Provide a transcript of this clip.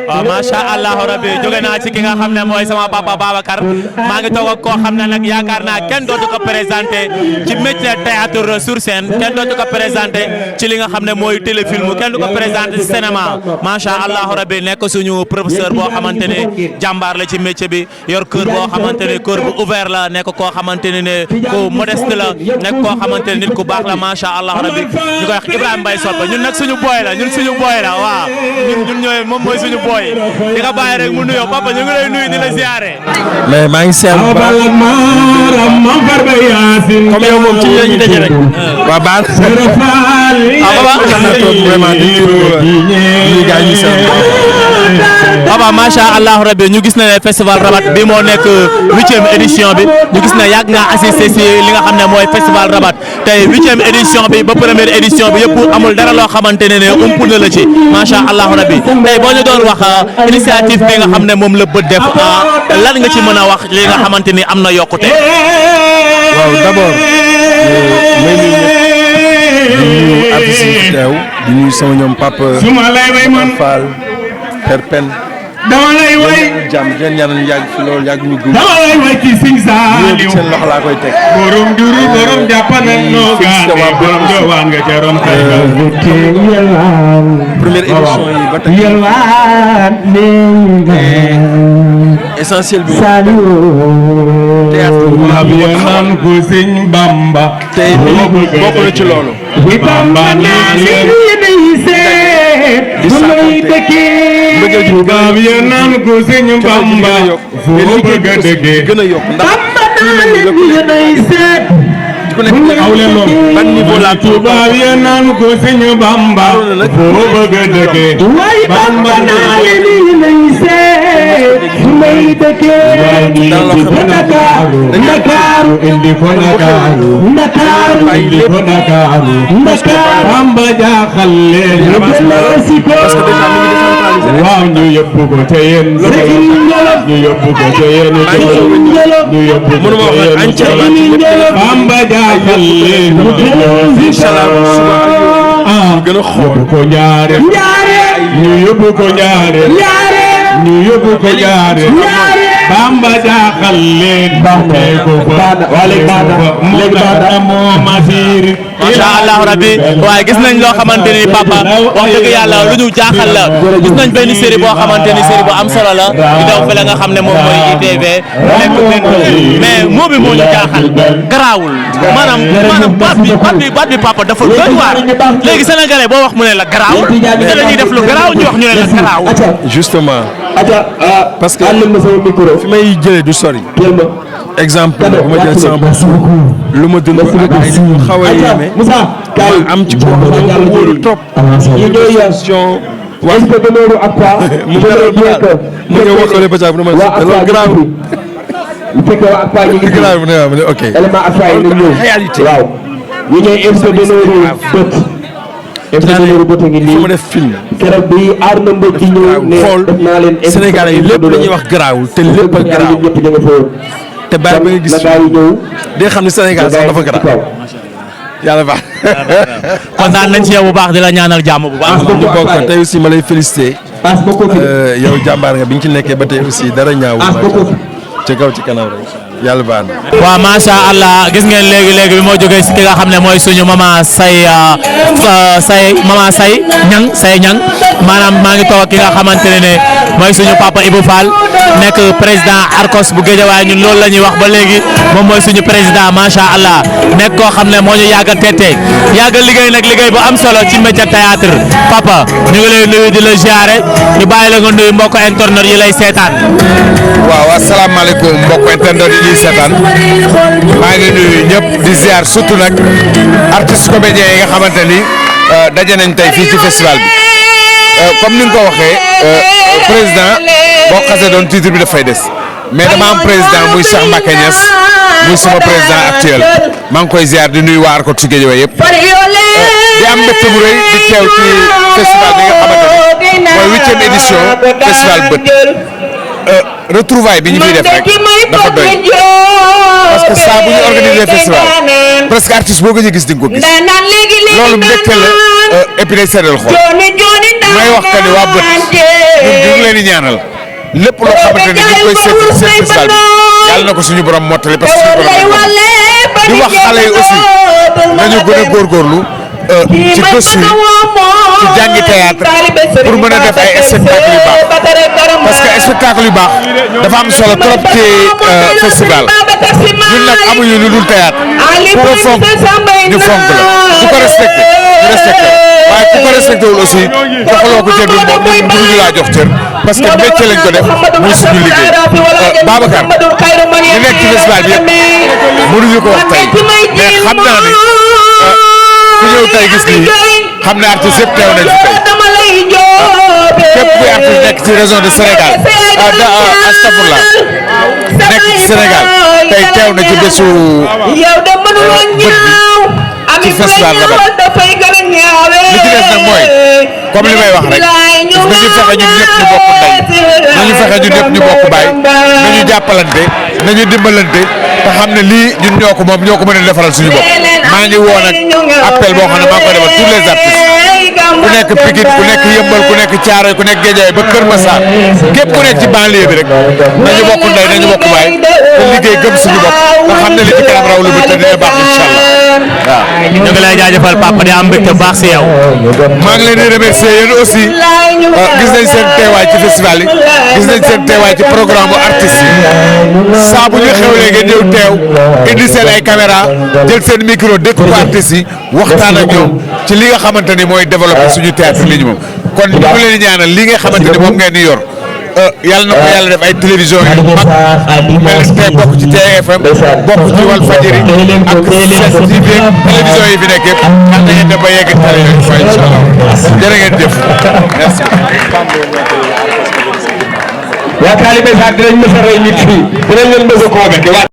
waaw macha allah rabbi jóge naa ci ki nga xam ne mooy sama papa Babacar maa ngi toog ak koo xam ne nag yaakaar naa kenn dootu ko présenté ci métier théâtre sur scène kenn dootu ko présenté ci li nga xam ne mooy téléfilm kenn du ko présenté ci cinéma macha allah rabbi nekk suñu professeur boo xamante ne jàmbaar la ci métier bi yor kër boo xamante ne kër bu ouvert la nekk koo xamante ne ku modeste la nekk koo xamante ne nit ku baax la macha allah rabbi ñu koy wax Ibrahima Mbaye Sopé ñun nag suñu booy la waaw ñun ñooy moom mooy suñu booy di nga bàyyi rek mu nuyoo papa ñu ngi lay nuyu di la ziare. mais maa ngi seetlu bu baax comme yow moom ci ñu daje rek. waaw baax vraiment di nuyu gars yi Papa macha allah rabbi ñu gis na ne festival Rabat bi moo nekk 8e édition bi ñu gis ne yàgg nga assisté si li nga xam ne mooy festival Rabat tey 8e édition bi ba première édition bi yëpp amul dara loo xamante ne ump na la ci macha allah rabbi tey boo ñu doon wax initiative bi nga xam ne moom la bët def lan nga ci mën a wax li nga xamante ni am na yokkute. waaw d'abord may nuyu ñëpp di nuyu artistes yi fi teew di nuyu sama ñoom Papa Fall Père Pen dama lay way jàmm di leen ñaanal yàgg fi loolu yàgg ñu gudd. dama lay way ci Sëñ Saaliw seen loxo laa koy teg. borom duru borom jàppanal noo gaane borom jowaan nga ca ron kay première édition yi ba tey essentiel bi théâtre bi naan ko Sëñ Bamba tey bokk na ci loolu. Bamba naa leen di mbëggeel tubaab yi naan ko Sëñ Bamba foo bëgg a dëggee gën a yokk ndax ku nekk aw leen loolu ban niveau la tubaab yi naan ko Sëñ Bamba foo bëgg a dëggee Bamba naa leen may dëkkee indi ko Ndakaaru Ndakaaru indi ko Ndakaaru Ndakaaru indi ko Ndakaaru Ndakaaru Bamba jaaxal leen waaw ñu yóbbu ko te yéen ñu yóbbu ko te yéen ñu yóbbu ko te yéen Bamba jaaxal leen inshallah gën a xool ko ñaare ñu yóbbu ko ñaare ñu yóbbu ko ñaare Bamba jaaxal leen ko macha allah rabbi waaye gis nañ loo xamante ni papa wax dëgg yàlla lu ñu jaaxal la gis nañ benn série boo xamante ni série bu am solo la di daw fi la nga xam ne moom mooy ITV nekk mais moo bi moo ñu jaaxal garaawul maanaam baat bi papa dafa doy waar léegi sénégalais boo wax mu ne la garaawul te dañuy def lu garaaw ñu wax ñu ne la garaawul justement parce que fi may jëlee du sori exemple bu ma jël sama bopp lu ma dund ak ay xaw a yéeme ma am ci koo xam ne ko wóolu trop situation wax mu ngi wax ko le baca bu ma loolu grave grave mu ne ok réalité waaw ñu ñooy invité d'honneur ma def film keroog bi aar na mbëgg ñëw ne xool def naa leen Sénégalais yi lépp la ñuy wax garaawul te lépp a garaaw ñëpp ñu nga fa te bàyyi ba nga gis di nga xam ne Sénégal sax dafa garaaw yàlla baax kontaan nañ ci yow bu baax di la ñaanal jàmm bu baax. ñu bokk tey aussi ma lay félicité yow jàmbaar nga bi ñu ci nekkee ba tey aussi dara ñaaw ci kaw ci kanam rek yàlla baax na. waaw macha allah gis ngeen léegi bi moo jógee si ki nga xam ne mooy suñu mama say ñang maanaam maa ngi toog ki nga xamante ne mooy suñu papa Ibou Fall nekk président Arcos bu Guédiawaye ñun loolu la ñuy wax ba léegi moom mooy suñu président macha allah nekk koo xam ne moo ñu yàgg a teete yàgg a liggéey nag liggéey bu am solo ci métier théâtre papa ñu ngi lay nuyu di la ziare ñu bàyyi la nga nuyu mbokk internet yi lay seetaan. waaw asalaamaaleykum mbokk internet yi ñuy seetaan maa ngi nuyu ñëpp di ziar surtout nag artistes comédiens yi nga xamante ni daje nañ tey fii ci festival bi comme ni nga ko waxee président boo xasee doon titre bi dafay des mais dama am président muy Cheikh Mbacké Niass muy sama président actuel maa ngi koy ziar di nuyu waa Arcos ci Guédiawaye yëpp di am mbégte bu rëy di teew ci festival bi nga xamante ni mooy 8e édition festival bët. retrouvaille bi ñu fiy def rek dafa doy parce que saa bu ñu organiser festival presque artiste boo gëj a gis di nga ko gis loolu mbégte la et puis day seddal xol may wax que ni waa bët ñu ngi leen di ñaanal lépp loo xamante ni ñu ngi koy seet seen festival bi yàlla na ko suñu borom mottali parce que suñu borom di wax xale yi aussi nañu gën a góorgóorlu ci gëstu ci jàngi théâtre pour mën a def ay spectacle yu baax parce que spectacle yu baax dafa am solo trop ci festival ñun nag amuñu lu dul théâtre ku ko fonk ñu fonk la ku ko respecté ñu respecté waaye ku ko respecté wul aussi joxaloo ko cër bi moom mënuñu laa jox cër parce que métier lañ ko def muy suñu liggéey Babacar ñu nekk ci festival bi yëpp mënuñu ko wax tey mais xam naa ne ku ñëw tey gis lii xam ne artiste yëpp teew nañ fi tey képp kuy artiste nekk ci région de Sénégal astafurlah nekk ci Sénégal tey teew na ci bésu bët bi ci festival Rabat li ci des nag mooy comme li may wax rek nañu fexe ñun ñëpp ñu bokk ndey nañu fexe ñun ñëpp ñu bokk baay nañu jàppalante nañu dimbalante te xam ne lii ñun ñoo ko moom ñoo ko mën a defaral suñu bopp maa ngi woo nag appel boo xam ne maa ngi koy defal tous les artistes ku nekk Pikine ku nekk Yëmbal ku nekk Thiaroye ku nekk Guédiawaye ba Kër Massar képp ku nekk ci banlieue bi rek nañu bokk ndey nañu bokk baay te liggéey gëm suñu bopp nga xam ne li ci kanam raw lu bi te dina baax incha allah waaw. ñu ngi lay jaajëfal papa di am mbégte baax si yow. maa ngi leen di remercier yéen aussi gis nañ seen teewaay ci festival yi gis nañ seen teewaay ci programme bu artistes yi saa bu ñu xewlee ngeen ñëw teew indi seen ay caméra jël seen micro dëkk ko artistes yi waxtaan ak ñoom ci li nga xamante ni mooy développer suñu théâtre li ñu moom kon ñu ngi leen di ñaanal li nga xamante ni moom ngeen di yor yàlla na ko yàlla def ay télévision yu mag mel ni tey bokk ci TFM bokk ci Walfadjri ak 7TV télévision yi fi nekk yëpp yàlla na ngeen dem ba yegg télé yooyu fa incha allah jërë ngeen jëf merci. yaa taalibe sax dinañ mës a rey nit fii dinañ leen mës a convaincre